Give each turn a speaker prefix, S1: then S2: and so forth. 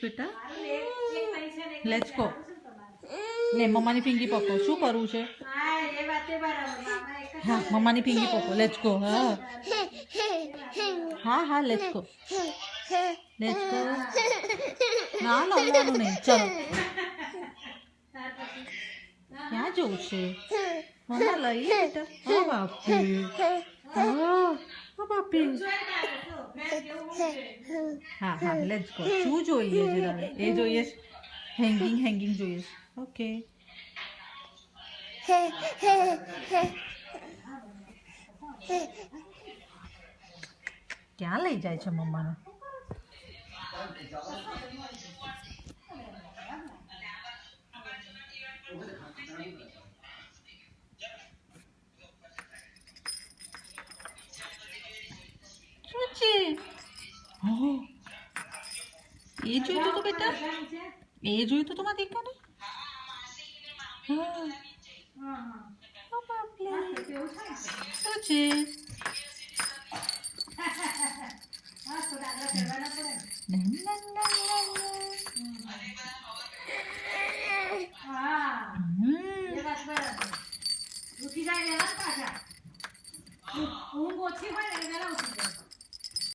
S1: બેટા let's go લે મમ્માની ફિંગી પકો શું કરવું છે હા મમ્માની ફિંગી પકો લેટ્સ ગો હા હા હા લેટ્સ ગો ના લવવાનું નહીં ચલો ક્યાં જવું છે મમ્મા લઈ લે બેટા હા બાપી હા બાપી હા હા લેટ્સ ગો શું જોઈએ છે તારે એ જોઈએ હેંગિંગ જોઈએ ઓકે ક્યાં લઈ જાય છે મમ્માને શું છે એ જોયું તો બેટા એ જોયું તો તમારે દીકરાને શું છે